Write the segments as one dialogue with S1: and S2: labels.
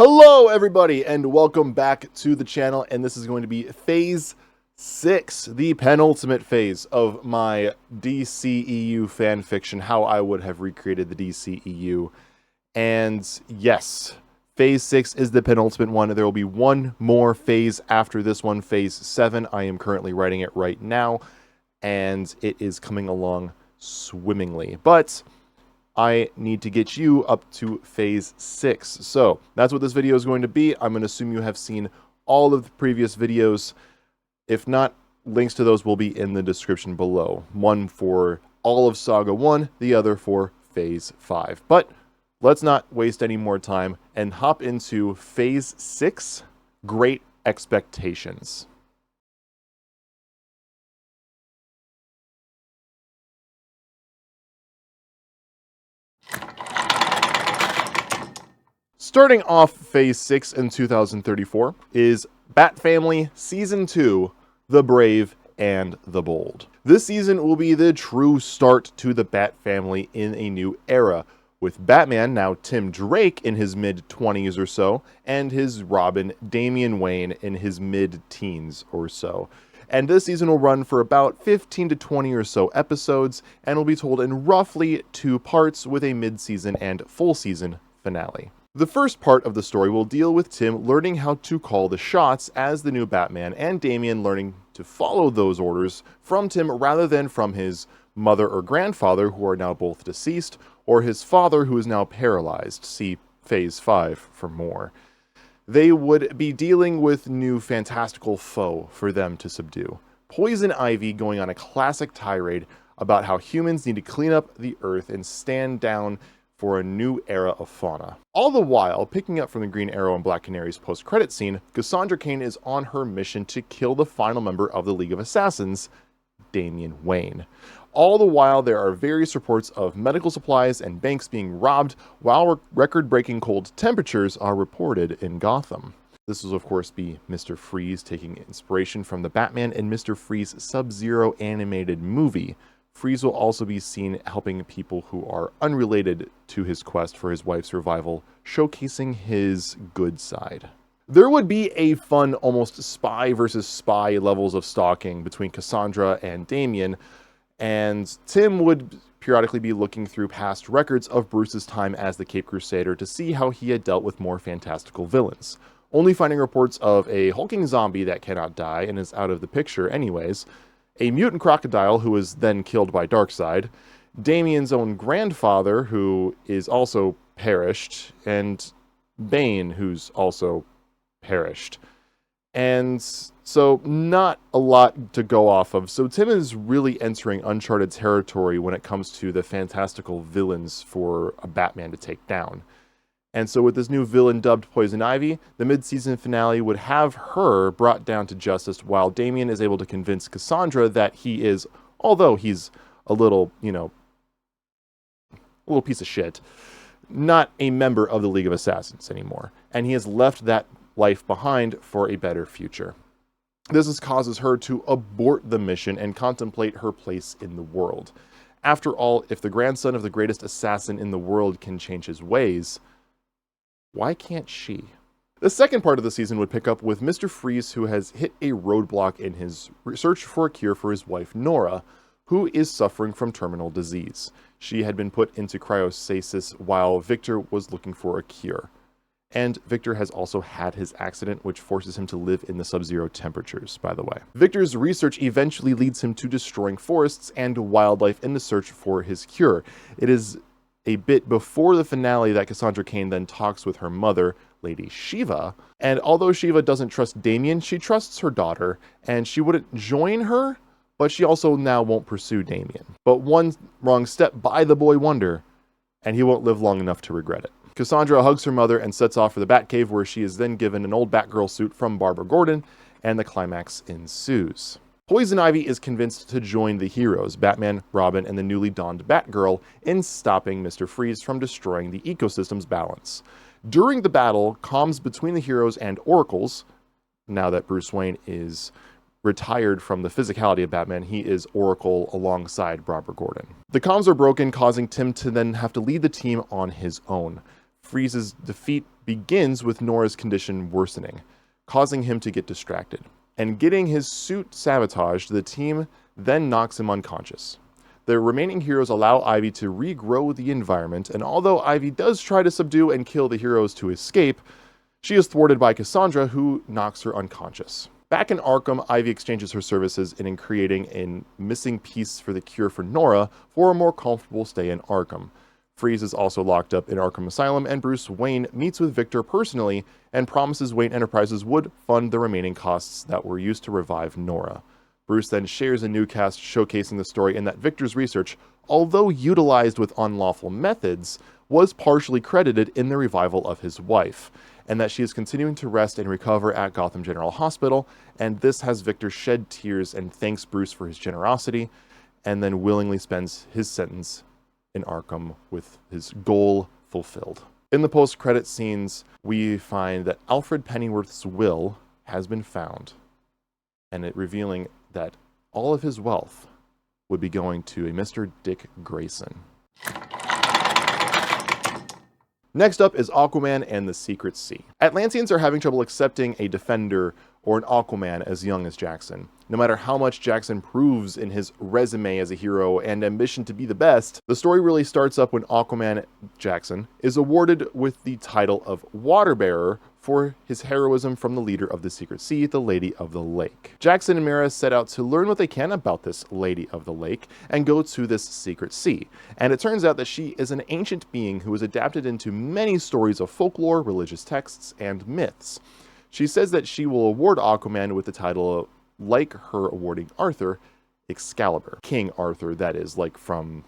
S1: Hello everybody and welcome back to the channel, and this is going to be phase 6, the penultimate phase of my DCEU fanfiction, how I would have recreated the DCEU. And yes, phase 6 is the penultimate one. There will be one more phase after this one, phase 7. I am currently writing it right now and it is coming along swimmingly, but I need to get you up to phase 6. So that's what this video is going to be. I'm going to assume you have seen all of the previous videos. If not, links to those will be in the description below. One for all of Saga 1, the other for phase 5. But let's not waste any more time and hop into phase 6, Great Expectations. Starting off phase 6 in 2034 is Bat Family Season 2, The Brave and the Bold. This season will be the true start to the Bat Family in a new era, with Batman, now Tim Drake, in his mid-20s or so, and his Robin, Damian Wayne, in his mid-teens or so. And this season will run for about 15 to 20 or so episodes, and will be told in roughly 2 parts with a mid-season and full-season finale. The first part of the story will deal with Tim learning how to call the shots as the new Batman, and Damian learning to follow those orders from Tim rather than from his mother or grandfather, who are now both deceased, or his father, who is now paralyzed. See phase 5 for more. They would be dealing with new fantastical foe for them to subdue. Poison Ivy going on a classic tirade about how humans need to clean up the earth and stand down for a new era of fauna. All the while, picking up from the Green Arrow and Black Canary's post-credit scene, Cassandra Cain is on her mission to kill the final member of the League of Assassins, Damian Wayne. All the while, there are various reports of medical supplies and banks being robbed, while record-breaking cold temperatures are reported in Gotham. This will, of course, be Mr. Freeze taking inspiration from the Batman and Mr. Freeze Sub-Zero animated movie. Freeze will also be seen helping people who are unrelated to his quest for his wife's revival, showcasing his good side. There would be a fun, almost spy versus spy levels of stalking between Cassandra and Damian, and Tim would periodically be looking through past records of Bruce's time as the Cape Crusader to see how he had dealt with more fantastical villains, only finding reports of a hulking zombie that cannot die and is out of the picture anyways, a mutant crocodile who was then killed by Darkseid, Damian's own grandfather who is also perished, and Bane who's also perished. And so not a lot to go off of. So Tim is really entering uncharted territory when it comes to the fantastical villains for a Batman to take down. And so with this new villain dubbed Poison Ivy, the mid-season finale would have her brought down to justice, while Damian is able to convince Cassandra that he is, although he's a little, a little piece of shit, not a member of the League of Assassins anymore. And he has left that life behind for a better future. This causes her to abort the mission and contemplate her place in the world. After all, if the grandson of the greatest assassin in the world can change his ways, why can't she? The second part of the season would pick up with Mr. Freeze, who has hit a roadblock in his search for a cure for his wife Nora, who is suffering from terminal disease. She had been put into cryostasis while Victor was looking for a cure. And Victor has also had his accident, which forces him to live in the sub-zero temperatures, by the way. Victor's research eventually leads him to destroying forests and wildlife in the search for his cure. It is a bit before the finale that Cassandra Cain then talks with her mother, Lady Shiva, and although Shiva doesn't trust Damian, she trusts her daughter, and she wouldn't join her, but she also now won't pursue Damian. But one wrong step by the boy wonder, and he won't live long enough to regret it. Cassandra hugs her mother and sets off for the Batcave, where she is then given an old Batgirl suit from Barbara Gordon, and the climax ensues. Poison Ivy is convinced to join the heroes, Batman, Robin, and the newly donned Batgirl, in stopping Mr. Freeze from destroying the ecosystem's balance. During the battle, comms between the heroes and oracles, now that Bruce Wayne is retired from the physicality of Batman, he is Oracle alongside Barbara Gordon. The comms are broken, causing Tim to then have to lead the team on his own. Freeze's defeat begins with Nora's condition worsening, causing him to get distracted. And getting his suit sabotaged, the team then knocks him unconscious. The remaining heroes allow Ivy to regrow the environment, and although Ivy does try to subdue and kill the heroes to escape, she is thwarted by Cassandra, who knocks her unconscious. Back in Arkham, Ivy exchanges her services in creating a missing piece for the cure for Nora for a more comfortable stay in Arkham. Freeze is also locked up in Arkham Asylum, and Bruce Wayne meets with Victor personally and promises Wayne Enterprises would fund the remaining costs that were used to revive Nora. Bruce then shares a new cast showcasing the story in that Victor's research, although utilized with unlawful methods, was partially credited in the revival of his wife, and that she is continuing to rest and recover at Gotham General Hospital, and this has Victor shed tears and thanks Bruce for his generosity, and then willingly spends his sentence in Arkham with his goal fulfilled. In the post-credit scenes, we find that Alfred Pennyworth's will has been found, and it revealing that all of his wealth would be going to a Mr. Dick Grayson. Next up is Aquaman and the Secret Sea. Atlanteans are having trouble accepting a Defender or an Aquaman as young as Jackson. No matter how much Jackson proves in his resume as a hero and ambition to be the best, the story really starts up when Aquaman Jackson is awarded with the title of Waterbearer for his heroism from the leader of the Secret Sea, the Lady of the Lake. Jackson and Mira set out to learn what they can about this Lady of the Lake and go to this Secret Sea. And it turns out that she is an ancient being who was adapted into many stories of folklore, religious texts, and myths. She says that she will award Aquaman with the title, like her awarding Arthur, Excalibur. King Arthur, that is, like from,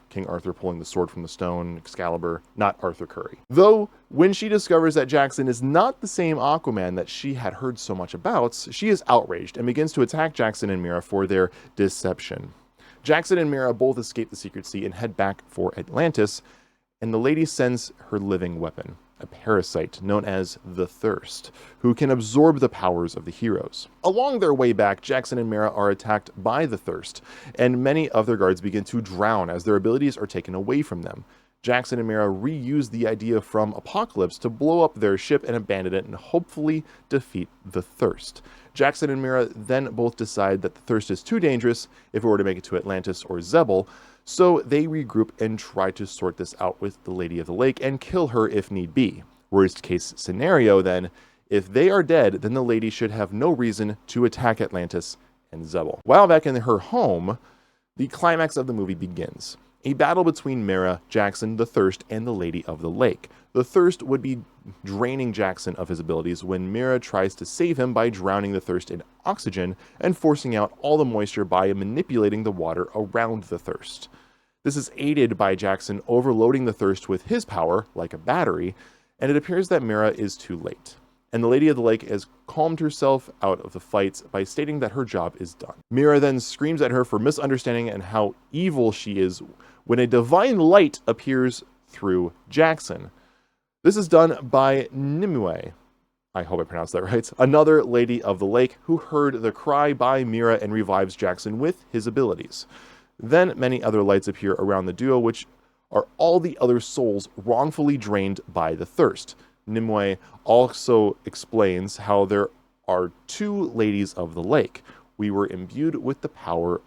S1: King Arthur pulling the sword from the stone, Excalibur, not Arthur Curry. Though, when she discovers that Jackson is not the same Aquaman that she had heard so much about, she is outraged and begins to attack Jackson and Mira for their deception. Jackson and Mira both escape the Secret Sea and head back for Atlantis, and the lady sends her living weapon, a parasite known as the Thirst, who can absorb the powers of the heroes. Along their way back, Jackson and Mira are attacked by the Thirst, and many of their guards begin to drown as their abilities are taken away from them. Jackson and Mira reuse the idea from Apocalypse to blow up their ship and abandon it and hopefully defeat the Thirst. Jackson and Mira then both decide that the Thirst is too dangerous if it were to make it to Atlantis or Zebel, so they regroup and try to sort this out with the Lady of the Lake and kill her if need be. Worst case scenario then, if they are dead, then the lady should have no reason to attack Atlantis and Zebel. While back in her home, the climax of the movie begins. A battle between Mira, Jackson, the Thirst, and the Lady of the Lake. The Thirst would be draining Jackson of his abilities when Mira tries to save him by drowning the Thirst in oxygen and forcing out all the moisture by manipulating the water around the Thirst. This is aided by Jackson overloading the Thirst with his power, like a battery, and it appears that Mira is too late. And the Lady of the Lake has calmed herself out of the fight by stating that her job is done. Mira then screams at her for misunderstanding and how evil she is when a divine light appears through Jackson. This is done by Nimue, I hope I pronounced that right, another Lady of the Lake who heard the cry by Mira and revives Jackson with his abilities. Then many other lights appear around the duo, which are all the other souls wrongfully drained by the Thirst. Nimue also explains how there are two Ladies of the Lake. We were imbued with the power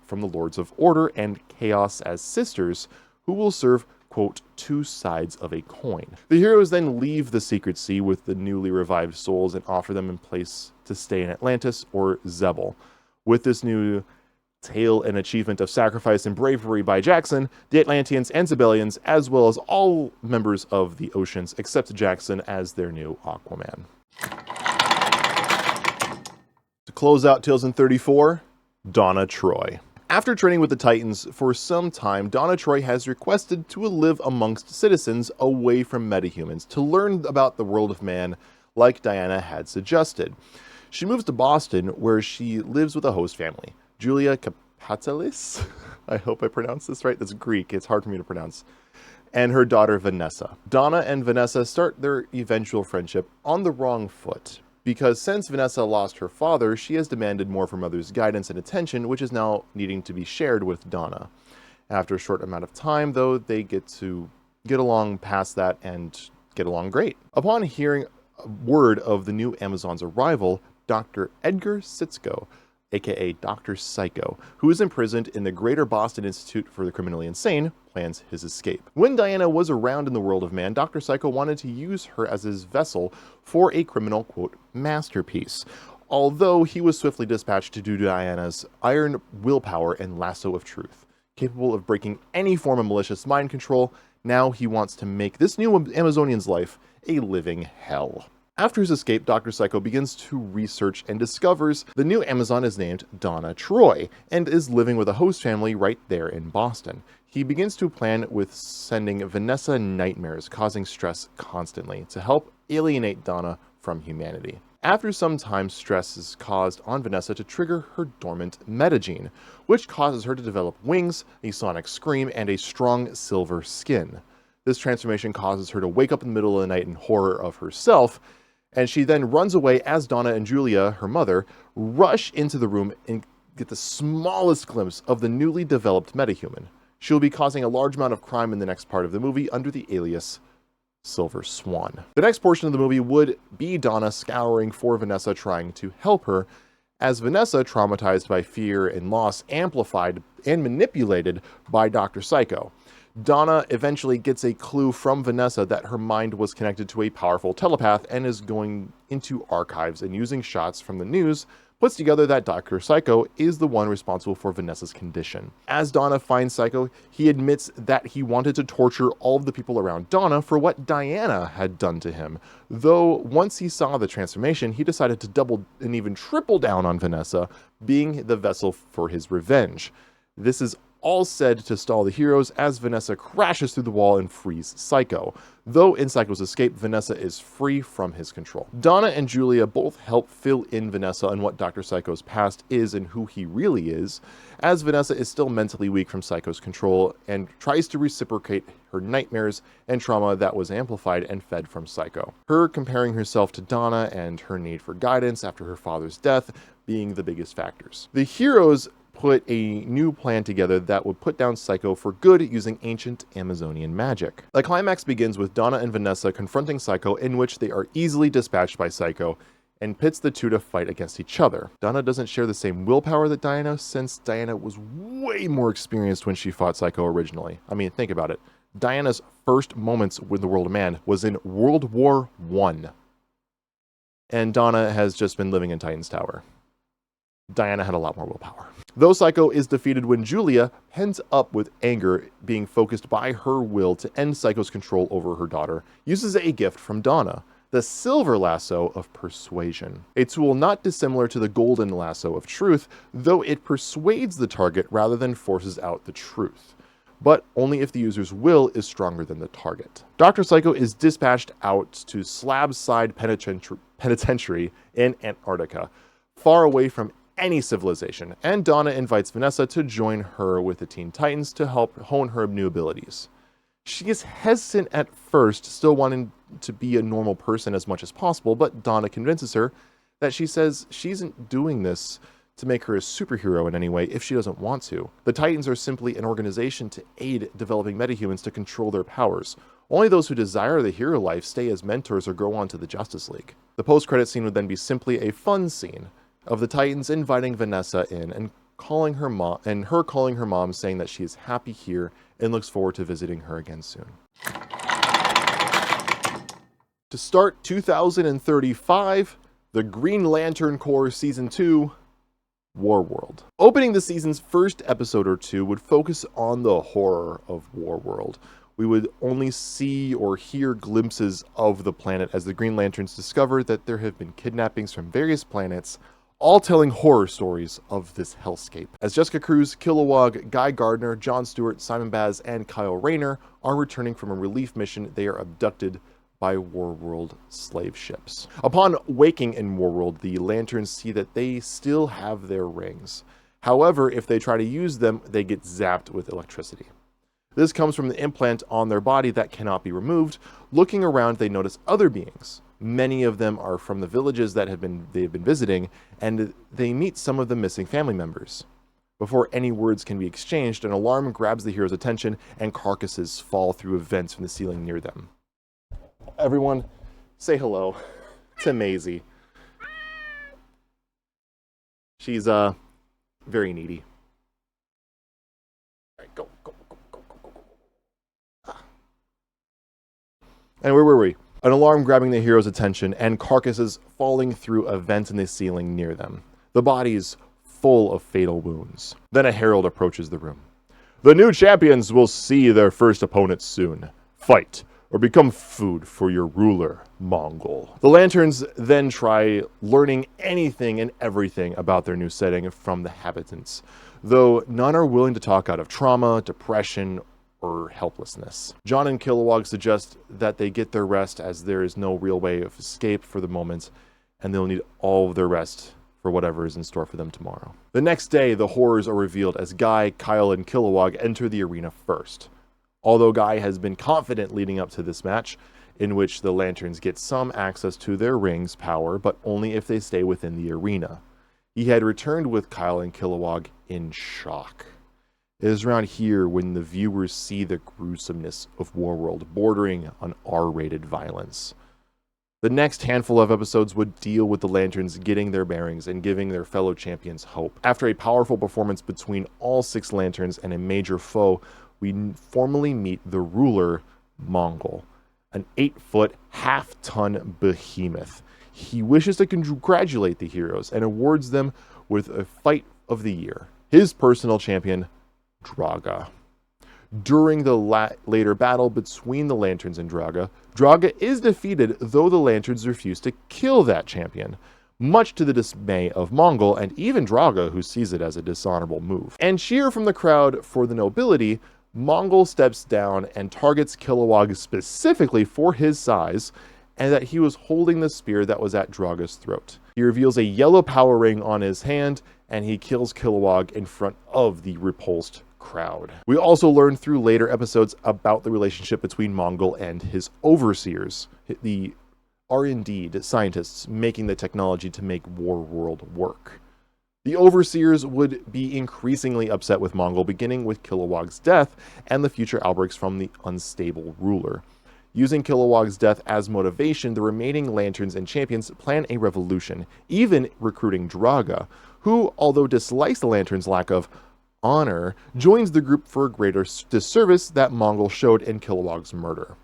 S1: from the Lords of Order and Chaos as sisters, who will serve, quote, two sides of a coin. The heroes then leave the Secret Sea with the newly revived souls and offer them a place to stay in Atlantis or Zebel. With this new tale and achievement of sacrifice and bravery by Jackson, the Atlanteans and Zebelians, as well as all members of the Oceans, accept Jackson as their new Aquaman. To close out Tales in 34, Donna Troy. After training with the Titans for some time, Donna Troy has requested to live amongst citizens away from metahumans to learn about the world of man, like Diana had suggested. She moves to Boston, where she lives with a host family, Julia Kapatalis, I hope I pronounced this right, that's Greek, it's hard for me to pronounce, and her daughter Vanessa. Donna and Vanessa start their eventual friendship on the wrong foot, because since Vanessa lost her father, she has demanded more from mother's guidance and attention, which is now needing to be shared with Donna. After a short amount of time, though, they get to get along past that and get along great. Upon hearing word of the new Amazon's arrival, Dr. Edgar Sitsko, aka Dr. Psycho, who is imprisoned in the Greater Boston Institute for the Criminally Insane, plans his escape. When Diana was around in the world of man, Dr. Psycho wanted to use her as his vessel for a criminal, quote, masterpiece, although he was swiftly dispatched to do Diana's iron willpower and lasso of truth. Capable of breaking any form of malicious mind control, now he wants to make this new Amazonian's life a living hell. After his escape, Dr. Psycho begins to research and discovers the new Amazon is named Donna Troy and is living with a host family right there in Boston. He begins to plan with sending Vanessa nightmares, causing stress constantly, to help alienate Donna from humanity. After some time, stress is caused on Vanessa to trigger her dormant metagene, which causes her to develop wings, a sonic scream, and a strong silver skin. This transformation causes her to wake up in the middle of the night in horror of herself, and she then runs away as Donna and Julia, her mother, rush into the room and get the smallest glimpse of the newly developed metahuman. She'll be causing a large amount of crime in the next part of the movie under the alias Silver Swan. The next portion of the movie would be Donna scouring for Vanessa, trying to help her, as Vanessa, traumatized by fear and loss, amplified and manipulated by Dr. Psycho. Donna eventually gets a clue from Vanessa that her mind was connected to a powerful telepath and is going into archives and using shots from the news, puts together that Dr. Psycho is the one responsible for Vanessa's condition. As Donna finds Psycho, he admits that he wanted to torture all of the people around Donna for what Diana had done to him, though once he saw the transformation, he decided to double and even triple down on Vanessa, being the vessel for his revenge. This is all said to stall the heroes as Vanessa crashes through the wall and frees Psycho. Though in Psycho's escape, Vanessa is free from his control. Donna and Julia both help fill in Vanessa on what Dr. Psycho's past is and who he really is, as Vanessa is still mentally weak from Psycho's control and tries to reciprocate her nightmares and trauma that was amplified and fed from Psycho. Her comparing herself to Donna and her need for guidance after her father's death being the biggest factors. The heroes put a new plan together that would put down Psycho for good using ancient Amazonian magic. The climax begins with Donna and Vanessa confronting Psycho, in which they are easily dispatched by Psycho and pits the two to fight against each other. Donna doesn't share the same willpower that Diana, since Diana was way more experienced when she fought Psycho originally. I mean, think about it. Diana's first moments with the world of man was in World War I. And Donna has just been living in Titan's Tower. Diana had a lot more willpower. Though Psycho is defeated when Julia, pent up with anger being focused by her will to end Psycho's control over her daughter, uses a gift from Donna, the silver lasso of persuasion. A tool not dissimilar to the golden lasso of truth, though it persuades the target rather than forces out the truth, but only if the user's will is stronger than the target. Dr. Psycho is dispatched out to Slabside Penitentiary in Antarctica, far away from any civilization, and Donna invites Vanessa to join her with the Teen Titans to help hone her new abilities. She is hesitant at first, still wanting to be a normal person as much as possible, but Donna convinces her that she says she isn't doing this to make her a superhero in any way if she doesn't want to. The Titans are simply an organization to aid developing metahumans to control their powers. Only those who desire the hero life stay as mentors or go on to the Justice League. The post-credit scene would then be simply a fun scene of the Titans inviting Vanessa in and calling her mom, saying that she is happy here and looks forward to visiting her again soon. To start 2035, the Green Lantern Corps Season 2, Warworld. Opening the season's first episode or two would focus on the horror of Warworld. We would only see or hear glimpses of the planet as the Green Lanterns discover that there have been kidnappings from various planets, all telling horror stories of this hellscape. As Jessica Cruz, Kilowog, Guy Gardner, Jon Stewart, Simon Baz, and Kyle Rayner are returning from a relief mission, they are abducted by Warworld slave ships. Upon waking in Warworld, the Lanterns see that they still have their rings. However, if they try to use them, they get zapped with electricity. This comes from the implant on their body that cannot be removed. Looking around, they notice other beings. Many of them are from the villages that they have been visiting, and they meet some of the missing family members. Before any words can be exchanged, an alarm grabs the hero's attention and carcasses fall through vents from the ceiling near them. Everyone, say hello to Maisie. She's, very needy. All right, go. And where were we? An alarm grabbing the hero's attention and carcasses falling through a vent in the ceiling near them. The bodies full of fatal wounds. Then a herald approaches the room. The new champions will see their first opponents soon. Fight, or become food for your ruler, Mongol. The Lanterns then try learning anything and everything about their new setting from the habitants, though none are willing to talk out of trauma, depression, or helplessness. John and Kilowog suggest that they get their rest as there is no real way of escape for the moment, and they'll need all of their rest for whatever is in store for them tomorrow. The next day, the horrors are revealed as Guy, Kyle, and Kilowog enter the arena first. Although Guy has been confident leading up to this match, in which the Lanterns get some access to their ring's power, but only if they stay within the arena. He had returned with Kyle and Kilowog in shock. It is around here when the viewers see the gruesomeness of Warworld, bordering on R-rated violence. The next handful of episodes would deal with the Lanterns getting their bearings and giving their fellow champions hope. After a powerful performance between all 6 Lanterns and a major foe, we formally meet the ruler, Mongol, an 8-foot, half-ton behemoth. He wishes to congratulate the heroes and awards them with a fight of the year. His personal champion, Draga. During the later battle between the Lanterns and Draga, Draga is defeated, though the Lanterns refuse to kill that champion, much to the dismay of Mongol and even Draga, who sees it as a dishonorable move. And cheer from the crowd for the nobility, Mongol steps down and targets Kilowog specifically for his size, and that he was holding the spear that was at Draga's throat. He reveals a yellow power ring on his hand, and he kills Kilowog in front of the repulsed crowd. We also learn through later episodes about the relationship between Mongol and his overseers, the R&D scientists making the technology to make Warworld work. The overseers would be increasingly upset with Mongol, beginning with Kilowog's death and the future outbreaks from the unstable ruler. Using Kilowog's death as motivation, the remaining Lanterns and Champions plan a revolution, even recruiting Draga, who, although dislikes the Lanterns' lack of honor, joins the group for a greater disservice that Mongol showed in Kilowog's murder.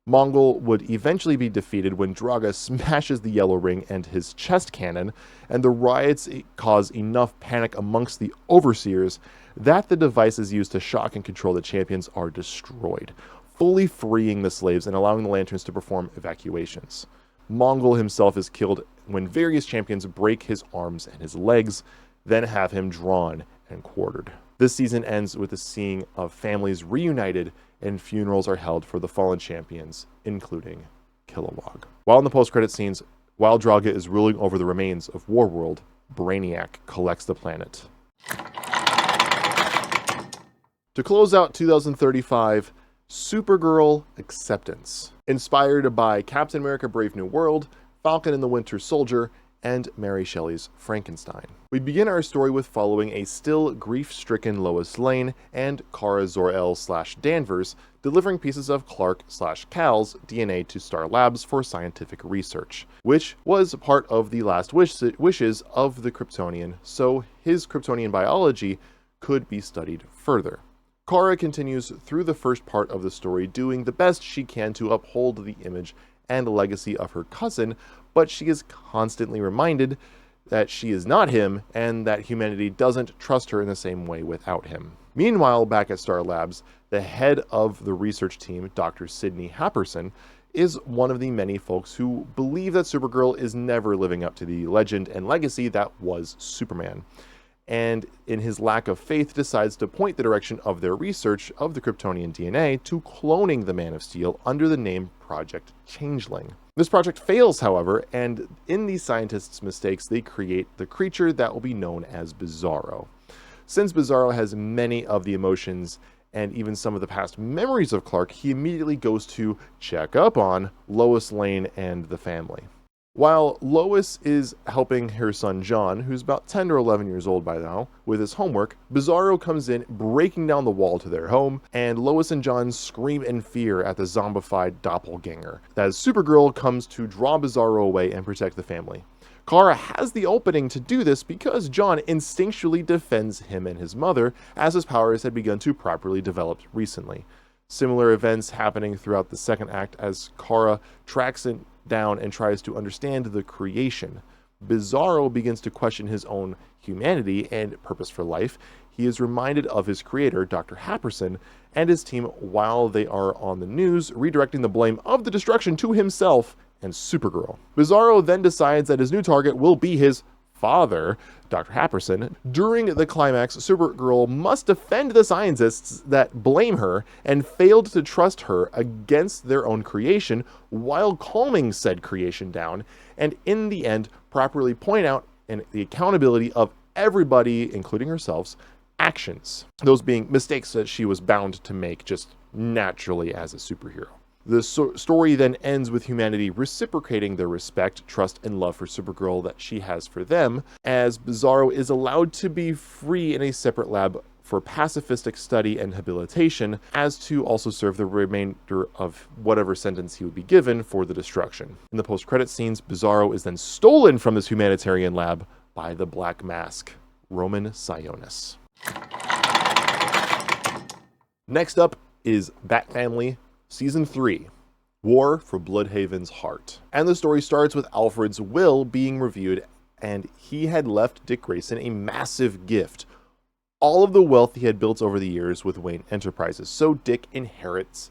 S1: Mongol would eventually be defeated when Draga smashes the yellow ring and his chest cannon, and the riots cause enough panic amongst the overseers that the devices used to shock and control the champions are destroyed, fully freeing the slaves and allowing the Lanterns to perform evacuations. Mongol himself is killed when various champions break his arms and his legs, then have him drawn and quartered. This season ends with the seeing of families reunited and funerals are held for the fallen champions, including Kilowog. While in the post-credit scenes, while Draga is ruling over the remains of Warworld, Brainiac collects the planet. To close out 2035, Supergirl Acceptance. Inspired by Captain America Brave New World, Falcon and the Winter Soldier, and Mary Shelley's Frankenstein. We begin our story with following a still grief-stricken Lois Lane and Kara Zor-El/Danvers delivering pieces of Clark/Cal's DNA to Star Labs for scientific research, which was part of the last wishes of the Kryptonian, so his Kryptonian biology could be studied further. Kara continues through the first part of the story, doing the best she can to uphold the image and legacy of her cousin, but she is constantly reminded that she is not him and that humanity doesn't trust her in the same way without him. Meanwhile, back at Star Labs, the head of the research team, Dr. Sidney Happerson, is one of the many folks who believe that Supergirl is never living up to the legend and legacy that was Superman, and in his lack of faith decides to point the direction of their research of the Kryptonian DNA to cloning the Man of Steel under the name Project Changeling. This project fails, however, and in these scientists' mistakes, they create the creature that will be known as Bizarro. Since Bizarro has many of the emotions and even some of the past memories of Clark, he immediately goes to check up on Lois Lane and the family. While Lois is helping her son John, who's about 10 or 11 years old by now, with his homework, Bizarro comes in, breaking down the wall to their home, and Lois and John scream in fear at the zombified doppelganger, as Supergirl comes to draw Bizarro away and protect the family. Kara has the opening to do this because John instinctually defends him and his mother, as his powers had begun to properly develop recently. Similar events happening throughout the second act as Kara tracks it down and tries to understand the creation. Bizarro begins to question his own humanity and purpose for life. He is reminded of his creator, Dr. Happerson, and his team while they are on the news, redirecting the blame of the destruction to himself and Supergirl. Bizarro then decides that his new target will be his father, Dr. Happerson. During the climax, Supergirl must defend the scientists that blame her and failed to trust her against their own creation while calming said creation down, and in the end, properly point out the accountability of everybody, including herself's actions. Those being mistakes that she was bound to make just naturally as a superhero. The story then ends with humanity reciprocating their respect, trust, and love for Supergirl that she has for them, as Bizarro is allowed to be free in a separate lab for pacifistic study and habilitation, as to also serve the remainder of whatever sentence he would be given for the destruction. In the post-credit scenes, Bizarro is then stolen from this humanitarian lab by the Black Mask, Roman Sionis. Next up is Bat Family Season 3, War for Bloodhaven's Heart. And the story starts with Alfred's will being reviewed, and he had left Dick Grayson a massive gift. All of the wealth he had built over the years with Wayne Enterprises, so Dick inherits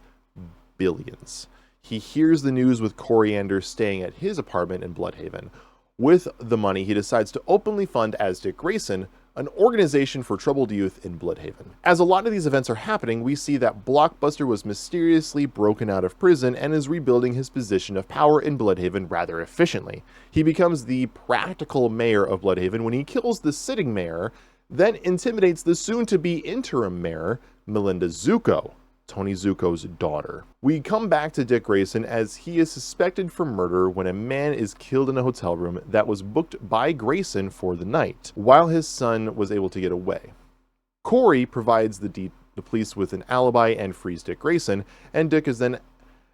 S1: billions. He hears the news with Coriander staying at his apartment in Bloodhaven. With the money, he decides to openly fund, as Dick Grayson, an organization for troubled youth in Bloodhaven. As a lot of these events are happening, we see that Blockbuster was mysteriously broken out of prison and is rebuilding his position of power in Bloodhaven rather efficiently. He becomes the practical mayor of Bloodhaven when he kills the sitting mayor, then intimidates the soon-to-be interim mayor, Melinda Zuko, Tony Zuko's daughter. We come back to Dick Grayson as he is suspected for murder when a man is killed in a hotel room that was booked by Grayson for the night, while his son was able to get away. Corey provides the police with an alibi and frees Dick Grayson, and Dick is then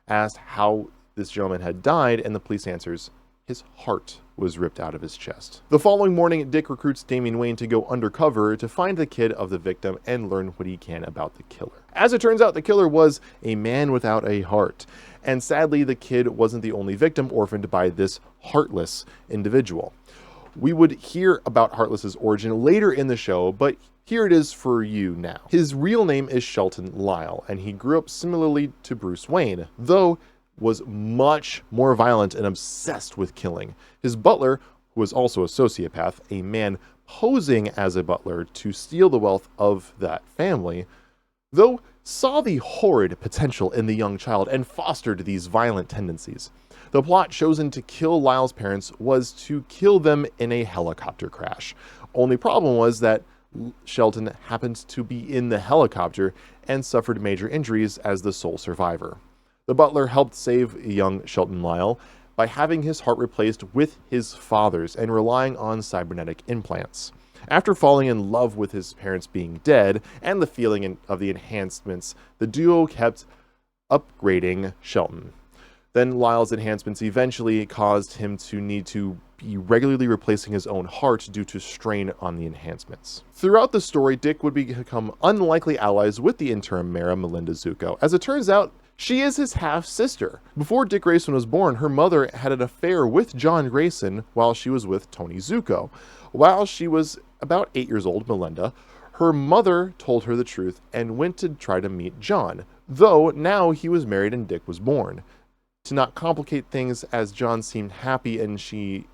S1: asked how this gentleman had died, and the police answers, his heart was ripped out of his chest. The following morning, Dick recruits Damian Wayne to go undercover to find the kid of the victim and learn what he can about the killer. As it turns out, the killer was a man without a heart, and sadly, the kid wasn't the only victim orphaned by this heartless individual. We would hear about Heartless's origin later in the show, but here it is for you now. His real name is Shelton Lyle, and he grew up similarly to Bruce Wayne, though was much more violent and obsessed with killing. His butler, who was also a sociopath, a man posing as a butler to steal the wealth of that family, though saw the horrid potential in the young child and fostered these violent tendencies. The plot chosen to kill Lyle's parents was to kill them in a helicopter crash. Only problem was that Shelton happened to be in the helicopter and suffered major injuries as the sole survivor. The butler helped save young Shelton Lyle by having his heart replaced with his father's and relying on cybernetic implants. After falling in love with his parents being dead and the feeling of the enhancements, the duo kept upgrading Shelton. Then Lyle's enhancements eventually caused him to need to be regularly replacing his own heart due to strain on the enhancements. Throughout the story, Dick would become unlikely allies with the interim mayor, Melinda Zuko. As it turns out, she is his half-sister. Before Dick Grayson was born, her mother had an affair with John Grayson while she was with Tony Zuko. While she was about 8 years old, Melinda, her mother told her the truth and went to try to meet John, though now he was married and Dick was born. To not complicate things, as John seemed happy and she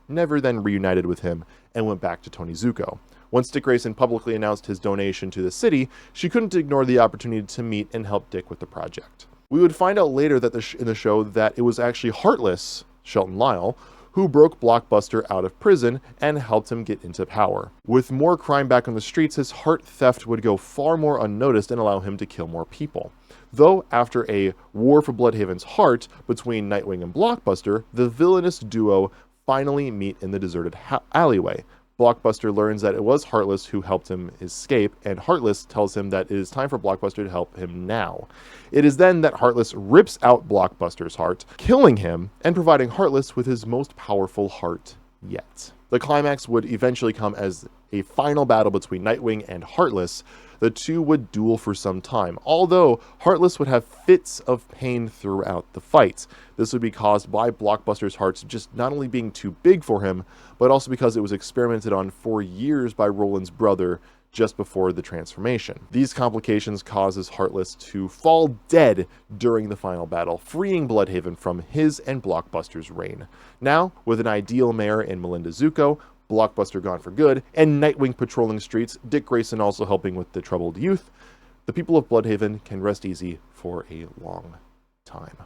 S1: never then reunited with him and went back to Tony Zuko. Once Dick Grayson publicly announced his donation to the city, she couldn't ignore the opportunity to meet and help Dick with the project. We would find out later that in the show that it was actually Heartless, Shelton Lyle, who broke Blockbuster out of prison and helped him get into power. With more crime back on the streets, his heart theft would go far more unnoticed and allow him to kill more people. Though after a war for Bloodhaven's heart between Nightwing and Blockbuster, the villainous duo finally meet in the deserted alleyway. Blockbuster learns that it was Heartless who helped him escape, and Heartless tells him that it is time for Blockbuster to help him now. It is then that Heartless rips out Blockbuster's heart, killing him and providing Heartless with his most powerful heart yet. The climax would eventually come as a final battle between Nightwing and Heartless. The two would duel for some time, although Heartless would have fits of pain throughout the fight. This would be caused by Blockbuster's hearts just not only being too big for him, but also because it was experimented on for years by Roland's brother just before the transformation. These complications causes Heartless to fall dead during the final battle, freeing Bloodhaven from his and Blockbuster's reign. Now, with an ideal mayor in Melinda Zuko, Blockbuster gone for good, and Nightwing patrolling streets, Dick Grayson also helping with the troubled youth, the people of Bloodhaven can rest easy for a long time.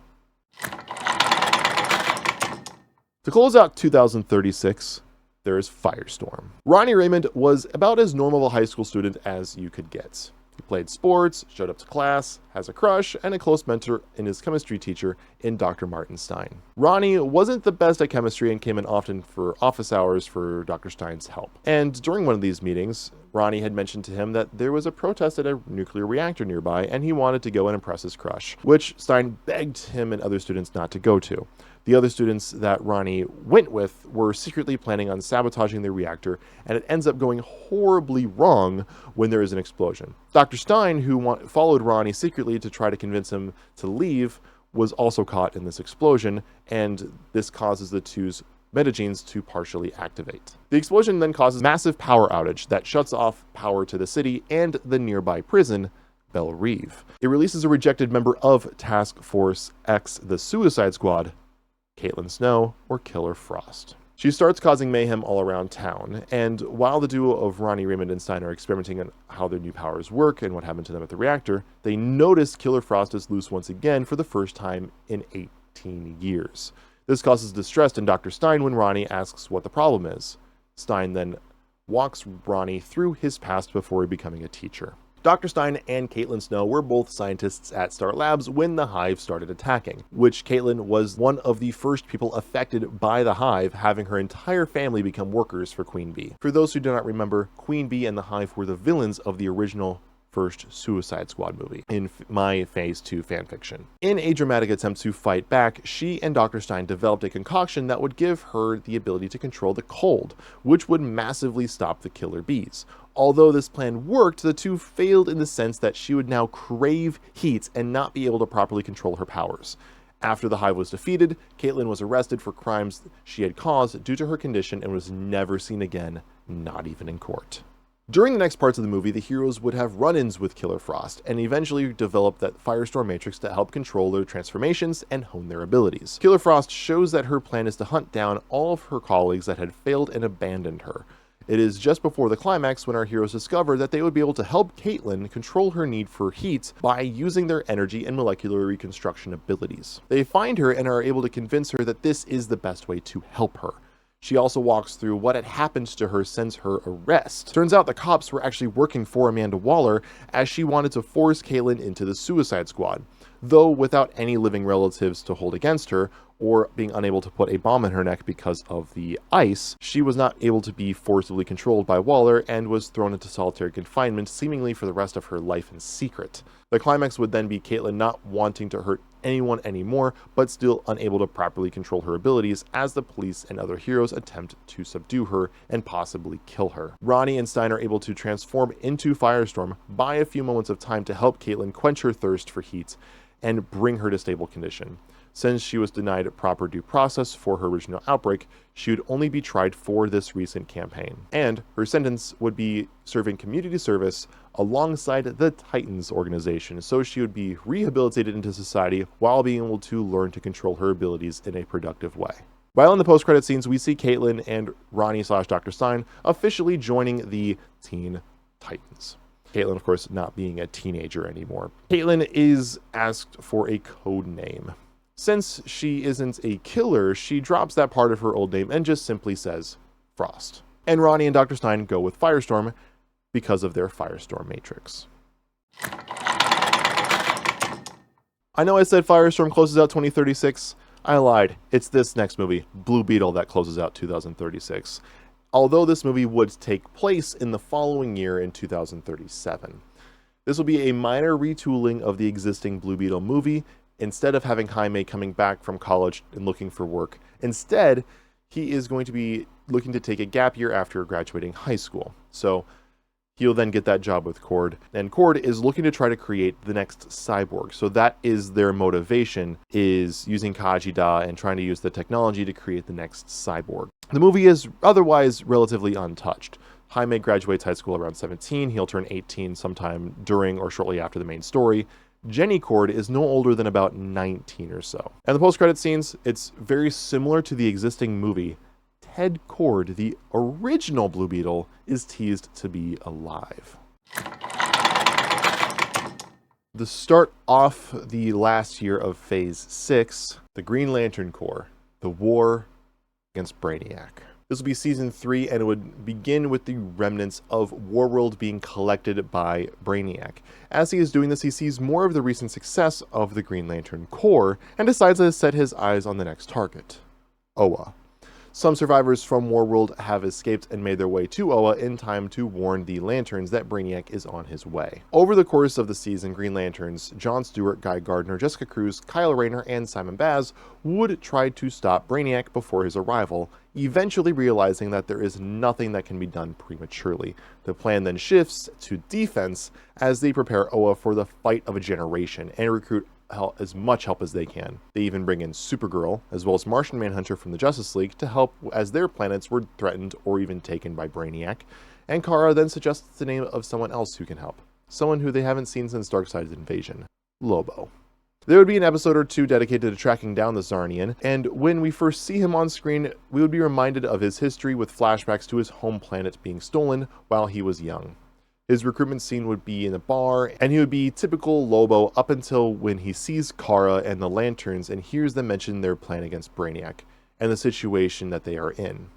S1: To close out 2036, there is Firestorm. Ronnie Raymond was about as normal a high school student as you could get. He played sports, showed up to class, has a crush, and a close mentor in his chemistry teacher in Dr. Martin Stein. Ronnie wasn't the best at chemistry and came in often for office hours for Dr. Stein's help. And during one of these meetings, Ronnie had mentioned to him that there was a protest at a nuclear reactor nearby and he wanted to go and impress his crush, which Stein begged him and other students not to go to. The other students that Ronnie went with were secretly planning on sabotaging the reactor, and it ends up going horribly wrong when there is an explosion. Dr. Stein, who followed Ronnie secretly to try to convince him to leave, was also caught in this explosion, and this causes the two's metagenes to partially activate. The explosion then causes massive power outage that shuts off power to the city and the nearby prison, Belle Reve. It releases a rejected member of Task Force X, the Suicide Squad, Caitlin Snow, or Killer Frost. She starts causing mayhem all around town, and while the duo of Ronnie Raymond and Stein are experimenting on how their new powers work and what happened to them at the reactor, they notice Killer Frost is loose once again for the first time in 18 years. This causes distress in Dr. Stein when Ronnie asks what the problem is. Stein then walks Ronnie through his past before becoming a teacher. Dr. Stein and Caitlin Snow were both scientists at Star Labs when the Hive started attacking, which Caitlin was one of the first people affected by the Hive, having her entire family become workers for Queen Bee. For those who do not remember, Queen Bee and the Hive were the villains of the original first Suicide Squad movie in my Phase 2 fanfiction. In a dramatic attempt to fight back, she and Dr. Stein developed a concoction that would give her the ability to control the cold, which would massively stop the killer bees. Although this plan worked, the two failed in the sense that she would now crave heat and not be able to properly control her powers. After the Hive was defeated, Caitlin was arrested for crimes she had caused due to her condition and was never seen again, not even in court. During the next parts of the movie, the heroes would have run-ins with Killer Frost, and eventually develop that Firestorm Matrix to help control their transformations and hone their abilities. Killer Frost shows that her plan is to hunt down all of her colleagues that had failed and abandoned her. It is just before the climax when our heroes discover that they would be able to help Caitlin control her need for heat by using their energy and molecular reconstruction abilities. They find her and are able to convince her that this is the best way to help her. She also walks through what had happened to her since her arrest. Turns out the cops were actually working for Amanda Waller as she wanted to force Caitlin into the Suicide Squad. Though without any living relatives to hold against her, or being unable to put a bomb in her neck because of the ice, she was not able to be forcibly controlled by Waller and was thrown into solitary confinement seemingly for the rest of her life in secret. The climax would then be Caitlin not wanting to hurt anyone anymore, but still unable to properly control her abilities as the police and other heroes attempt to subdue her and possibly kill her. Ronnie and Stein are able to transform into Firestorm, buy a few moments of time to help Caitlin quench her thirst for heat and bring her to stable condition. Since she was denied proper due process for her original outbreak, she would only be tried for this recent campaign, and her sentence would be serving community service alongside the Titans organization, so she would be rehabilitated into society while being able to learn to control her abilities in a productive way. While in the post-credit scenes, we see Caitlin and Ronnie/Dr. Stein officially joining the Teen Titans. Caitlin, of course, not being a teenager anymore. Caitlin is asked for a code name. Since she isn't a killer, she drops that part of her old name and just simply says Frost. And Ronnie and Dr. Stein go with Firestorm because of their Firestorm Matrix. I know I said Firestorm closes out 2036. I lied. It's this next movie, Blue Beetle, that closes out 2036. Although this movie would take place in the following year in 2037. This will be a minor retooling of the existing Blue Beetle movie. Instead of having Jaime coming back from college and looking for work, instead, he is going to be looking to take a gap year after graduating high school. So he'll then get that job with Cord, and Cord is looking to try to create the next cyborg. So that is their motivation, is using Kajida and trying to use the technology to create the next cyborg. The movie is otherwise relatively untouched. Jaime graduates high school around 17. He'll turn 18 sometime during or shortly after the main story. Jenny Cord is no older than about 19 or so. And the post-credit scenes, it's very similar to the existing movie. Ted Cord, the original Blue Beetle, is teased to be alive. To start off the last year of Phase 6, the Green Lantern Corps, the war against Brainiac. This will be Season 3, and it would begin with the remnants of Warworld being collected by Brainiac. As he is doing this, he sees more of the recent success of the Green Lantern Corps, and decides to set his eyes on the next target, Oa. Some survivors from Warworld have escaped and made their way to Oa in time to warn the Lanterns that Brainiac is on his way. Over the course of the season, Green Lanterns, Jon Stewart, Guy Gardner, Jessica Cruz, Kyle Rayner, and Simon Baz would try to stop Brainiac before his arrival, eventually realizing that there is nothing that can be done prematurely. The plan then shifts to defense as they prepare Oa for the fight of a generation and recruit as much help as they can. They even bring in Supergirl, as well as Martian Manhunter from the Justice League to help as their planets were threatened or even taken by Brainiac, and Kara then suggests the name of someone else who can help. Someone who they haven't seen since Darkseid's invasion, Lobo. There would be an episode or two dedicated to tracking down the Zarnian, and when we first see him on screen, we would be reminded of his history with flashbacks to his home planet being stolen while he was young. His recruitment scene would be in a bar, and he would be typical Lobo up until when he sees Kara and the Lanterns and hears them mention their plan against Brainiac, and the situation that they are in.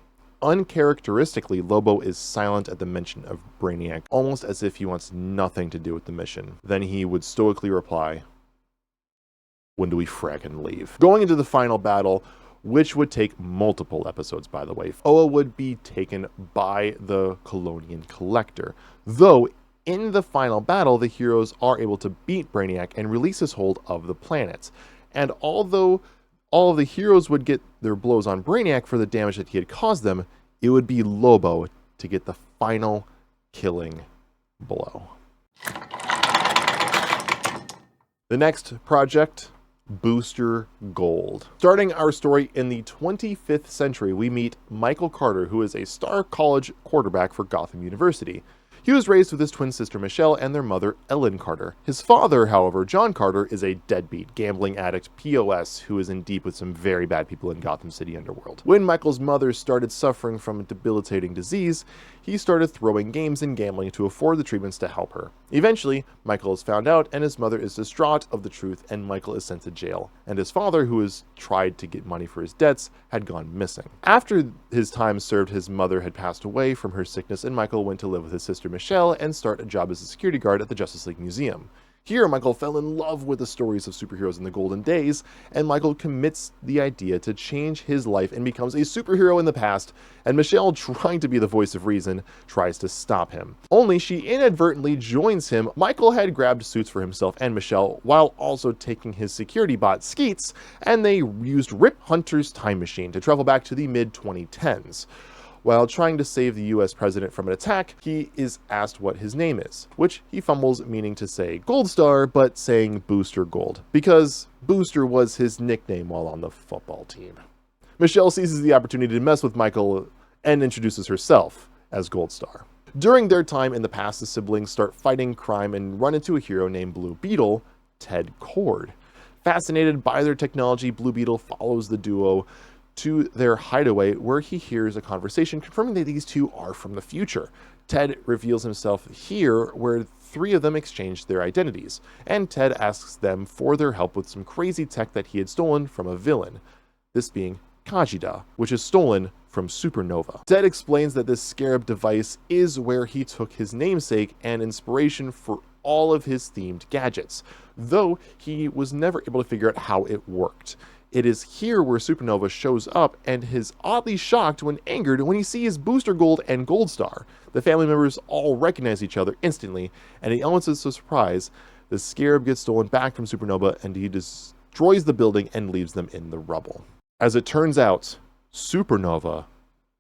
S1: Uncharacteristically, Lobo is silent at the mention of Brainiac, almost as if he wants nothing to do with the mission. Then he would stoically reply, "When do we frackin' leave?" Going into the final battle, which would take multiple episodes, by the way, Oa would be taken by the Colonian Collector. Though, in the final battle, the heroes are able to beat Brainiac and release his hold of the planet. And although all of the heroes would get their blows on Brainiac for the damage that he had caused them, it would be Lobo to get the final killing blow. The next project, Booster Gold. Starting our story in the 25th century, we meet Michael Carter, who is a star college quarterback for Gotham University. He was raised with his twin sister Michelle and their mother Ellen Carter. His father, however, John Carter, is a deadbeat, gambling addict POS who is in deep with some very bad people in Gotham City underworld. When Michael's mother started suffering from a debilitating disease, he started throwing games and gambling to afford the treatments to help her. Eventually, Michael is found out and his mother is distraught of the truth, and Michael is sent to jail. And his father, who has tried to get money for his debts, had gone missing. After his time served, his mother had passed away from her sickness, and Michael went to live with his sister Michelle and start a job as a security guard at the Justice League Museum. Here, Michael fell in love with the stories of superheroes in the golden days, and Michael commits the idea to change his life and becomes a superhero in the past, and Michelle, trying to be the voice of reason, tries to stop him. Only she inadvertently joins him. Michael had grabbed suits for himself and Michelle, while also taking his security bot Skeets, and they used Rip Hunter's time machine to travel back to the mid-2010s. While trying to save the US president from an attack, he is asked what his name is, which he fumbles, meaning to say Gold Star, but saying Booster Gold, because Booster was his nickname while on the football team. Michelle seizes the opportunity to mess with Michael and introduces herself as Gold Star. During their time in the past, the siblings start fighting crime and run into a hero named Blue Beetle, Ted Cord. Fascinated by their technology, Blue Beetle follows the duo to their hideaway, where he hears a conversation confirming that these two are from the future. Ted reveals himself here, where three of them exchange their identities, and Ted asks them for their help with some crazy tech that he had stolen from a villain, this being Kajida, which is stolen from Supernova. Ted explains that this scarab device is where he took his namesake and inspiration for all of his themed gadgets, though he was never able to figure out how it worked. It is here where Supernova shows up and is oddly shocked when angered when he sees Booster Gold and Gold Star. The family members all recognize each other instantly, and in elements of surprise, the Scarab gets stolen back from Supernova and he destroys the building and leaves them in the rubble. As it turns out, Supernova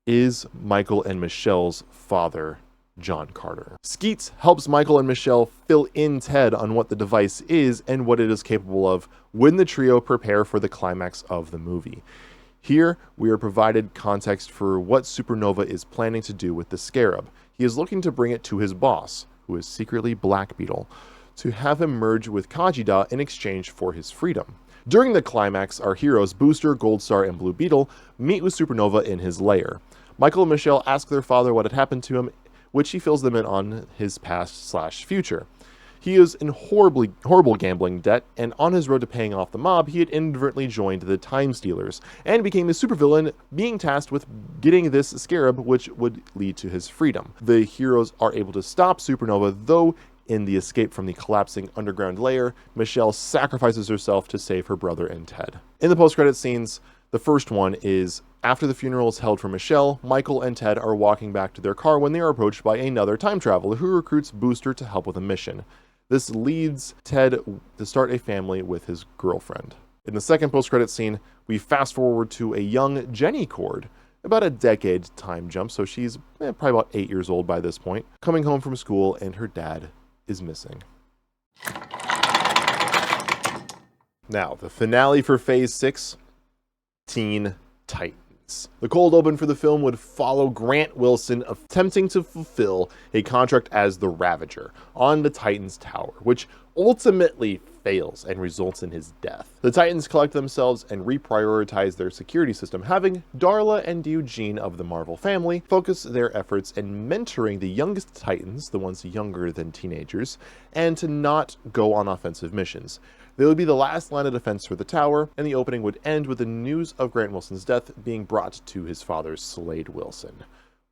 S1: is Michael and Michelle's father, John Carter. Skeets helps Michael and Michelle fill in Ted on what the device is and what it is capable of when the trio prepare for the climax of the movie. Here, we are provided context for what Supernova is planning to do with the Scarab. He is looking to bring it to his boss, who is secretly Black Beetle, to have him merge with Kajida in exchange for his freedom. During the climax, our heroes Booster, Goldstar, and Blue Beetle meet with Supernova in his lair. Michael and Michelle ask their father what had happened to him, which he fills them in on his past/future. He is in horrible gambling debt, and on his road to paying off the mob, he had inadvertently joined the Time Stealers, and became a supervillain, being tasked with getting this Scarab, which would lead to his freedom. The heroes are able to stop Supernova, though in the escape from the collapsing underground lair, Michelle sacrifices herself to save her brother and Ted. In the post-credit scenes, the first one is after the funeral is held for Michelle, Michael and Ted are walking back to their car when they are approached by another time traveler who recruits Booster to help with a mission. This leads Ted to start a family with his girlfriend. In the second post-credit scene, we fast forward to a young Jenny Cord, about a decade time jump, so she's probably about 8 years old by this point, coming home from school and her dad is missing. Now, the finale for Phase 6, Teen Titans. The cold open for the film would follow Grant Wilson attempting to fulfill a contract as the Ravager on the Titans Tower, which ultimately fails and results in his death. The Titans collect themselves and reprioritize their security system, having Darla and Eugene of the Marvel family focus their efforts in mentoring the youngest Titans, the ones younger than teenagers, and to not go on offensive missions. They would be the last line of defense for the tower, and the opening would end with the news of Grant Wilson's death being brought to his father, Slade Wilson,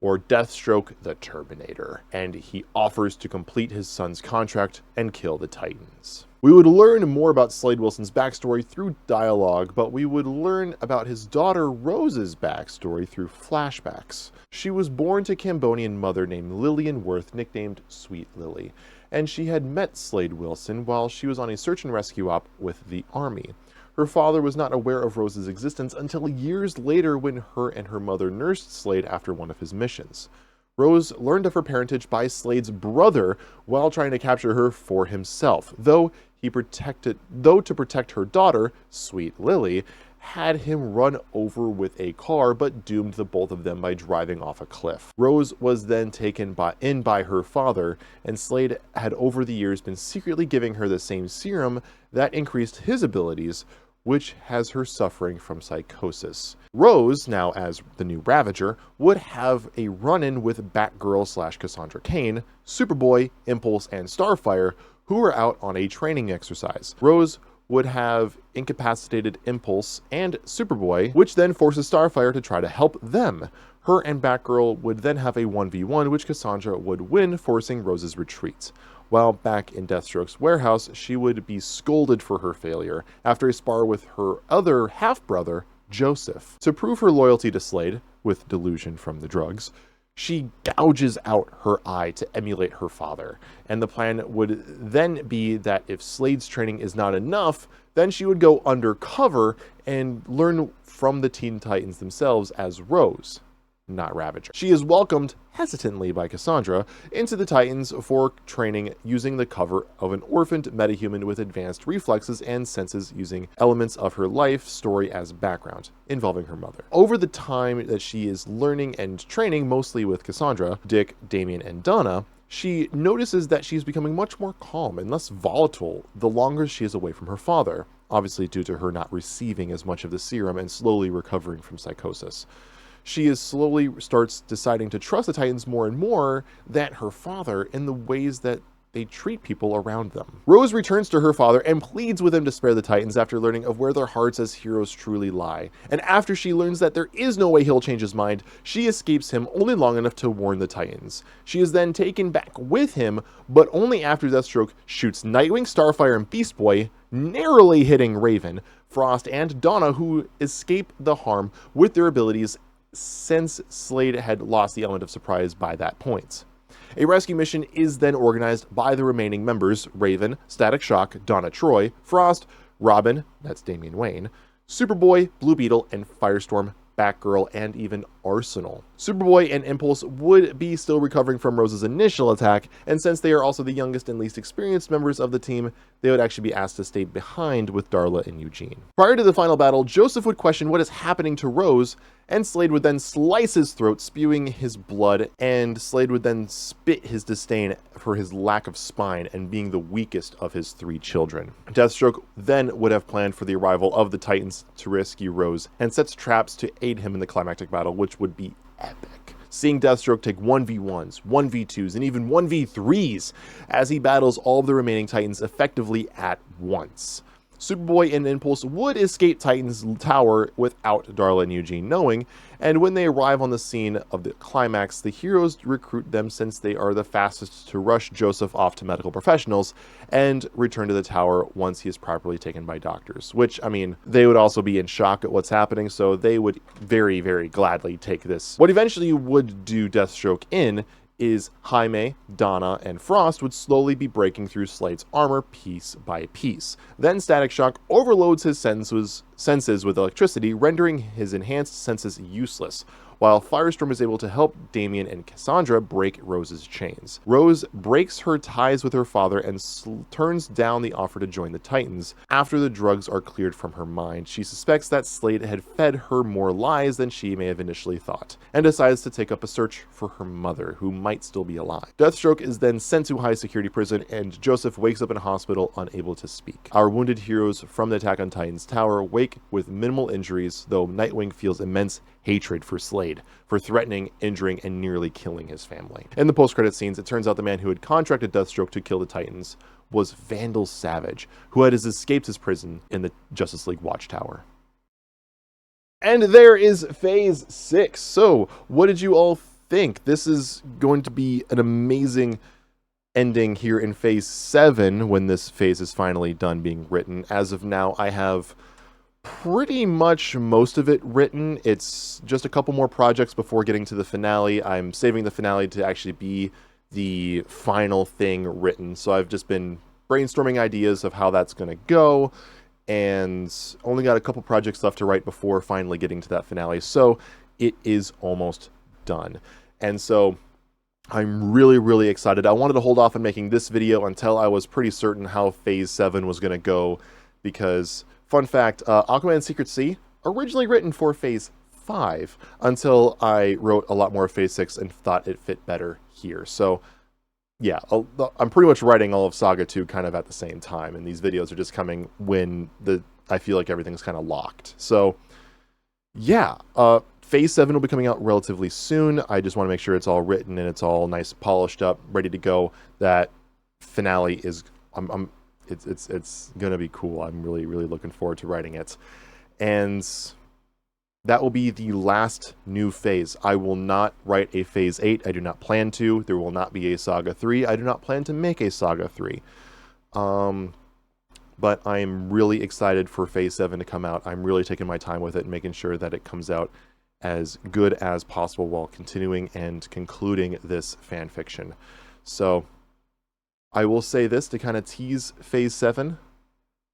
S1: or Deathstroke the Terminator, and he offers to complete his son's contract and kill the Titans. We would learn more about Slade Wilson's backstory through dialogue, but we would learn about his daughter Rose's backstory through flashbacks. She was born to a Cambodian mother named Lillian Worth, nicknamed Sweet Lily, and she had met Slade Wilson while she was on a search and rescue op with the Army. Her father was not aware of Rose's existence until years later when her and her mother nursed Slade after one of his missions. Rose learned of her parentage by Slade's brother while trying to capture her for himself, though to protect her daughter, Sweet Lily, had him run over with a car but doomed the both of them by driving off a cliff. Rose was then taken in by her father, and Slade had over the years been secretly giving her the same serum that increased his abilities, which has her suffering from psychosis. Rose, now as the new Ravager, would have a run-in with Batgirl/Cassandra Cain, Superboy, Impulse, and Starfire, who were out on a training exercise. Rose would have incapacitated Impulse and Superboy, which then forces Starfire to try to help them. Her and Batgirl would then have a 1v1, which Cassandra would win, forcing Rose's retreat. While back in Deathstroke's warehouse, she would be scolded for her failure after a spar with her other half-brother, Joseph. To prove her loyalty to Slade, with delusion from the drugs, she gouges out her eye to emulate her father, and the plan would then be that if Slade's training is not enough, then she would go undercover and learn from the Teen Titans themselves as Rose, not Ravager. She is welcomed hesitantly by Cassandra into the Titans for training using the cover of an orphaned metahuman with advanced reflexes and senses, using elements of her life story as background, involving her mother. Over the time that she is learning and training, mostly with Cassandra, Dick, Damian, and Donna, she notices that she's becoming much more calm and less volatile the longer she is away from her father, obviously due to her not receiving as much of the serum and slowly recovering from psychosis. She slowly starts deciding to trust the Titans more and more than her father in the ways that they treat people around them. Rose returns to her father and pleads with him to spare the Titans after learning of where their hearts as heroes truly lie. And after she learns that there is no way he'll change his mind, she escapes him only long enough to warn the Titans. She is then taken back with him, but only after Deathstroke shoots Nightwing, Starfire, and Beast Boy, narrowly hitting Raven, Frost, and Donna, who escape the harm with their abilities since Slade had lost the element of surprise by that point. A rescue mission is then organized by the remaining members: Raven, Static Shock, Donna Troy, Frost, Robin, that's Damian Wayne, Superboy, Blue Beetle, and Firestorm, Batgirl, and even Arsenal. Superboy and Impulse would be still recovering from Rose's initial attack, and since they are also the youngest and least experienced members of the team, they would actually be asked to stay behind with Darla and Eugene. Prior to the final battle, Joseph would question what is happening to Rose, and Slade would then slice his throat, spewing his blood, and Slade would then spit his disdain for his lack of spine and being the weakest of his 3 children. Deathstroke then would have planned for the arrival of the Titans to rescue Rose, and sets traps to aid him in the climactic battle, which would be epic. Seeing Deathstroke take 1v1s, 1v2s, and even 1v3s as he battles all of the remaining Titans effectively at once. Superboy and Impulse would escape Titan's tower without Darla and Eugene knowing, and when they arrive on the scene of the climax, the heroes recruit them since they are the fastest to rush Joseph off to medical professionals and return to the tower once he is properly taken by doctors. Which, I mean, they would also be in shock at what's happening, so they would very, very gladly take this. What eventually would do Deathstroke in is Jaime, Donna, and Frost would slowly be breaking through Slade's armor piece by piece. Then Static Shock overloads his senses with electricity, rendering his enhanced senses useless, while Firestorm is able to help Damian and Cassandra break Rose's chains. Rose breaks her ties with her father and turns down the offer to join the Titans. After the drugs are cleared from her mind, she suspects that Slade had fed her more lies than she may have initially thought, and decides to take up a search for her mother, who might still be alive. Deathstroke is then sent to high security prison, and Joseph wakes up in a hospital unable to speak. Our wounded heroes from the Attack on Titan's tower wake with minimal injuries, though Nightwing feels immense hatred for Slade for threatening, injuring, and nearly killing his family. In the post-credit scenes, it turns out the man who had contracted Deathstroke to kill the Titans was Vandal Savage, who had escaped his prison in the Justice League Watchtower. And there is Phase 6. So, what did you all think? This is going to be an amazing ending here in Phase 7 when this phase is finally done being written. As of now, I have pretty much most of it written. It's just a couple more projects before getting to the finale. I'm saving the finale to actually be the final thing written. So I've just been brainstorming ideas of how that's going to go, and only got a couple projects left to write before finally getting to that finale. So it is almost done. And so I'm really, really excited. I wanted to hold off on making this video until I was pretty certain how Phase 7 was going to go, because fun fact, Aquaman Secret Sea, originally written for Phase 5, until I wrote a lot more of Phase 6 and thought it fit better here. So, yeah, I'm pretty much writing all of Saga 2 kind of at the same time, and these videos are just coming when I feel like everything's kind of locked. So, yeah, Phase 7 will be coming out relatively soon. I just want to make sure it's all written and it's all nice, polished up, ready to go. That finale is... It's gonna be cool. I'm really, really looking forward to writing it. And that will be the last new phase. I will not write a Phase 8. I do not plan to. There will not be a Saga 3. I do not plan to make a Saga 3. But I am really excited for Phase 7 to come out. I'm really taking my time with it and making sure that it comes out as good as possible while continuing and concluding this fan fiction. So I will say this to kind of tease Phase 7.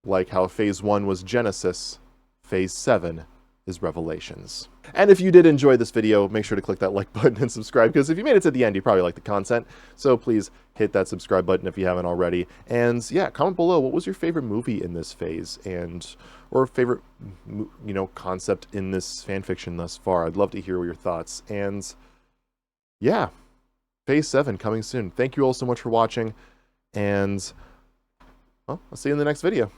S1: Like how Phase 1 was Genesis, Phase 7 is Revelations. And if you did enjoy this video, make sure to click that like button and subscribe, because if you made it to the end, you probably like the content. So please hit that subscribe button if you haven't already. And yeah, comment below, what was your favorite movie in this phase, or favorite, concept in this fanfiction thus far? I'd love to hear your thoughts. And yeah, Phase 7 coming soon. Thank you all so much for watching. And, well, I'll see you in the next video.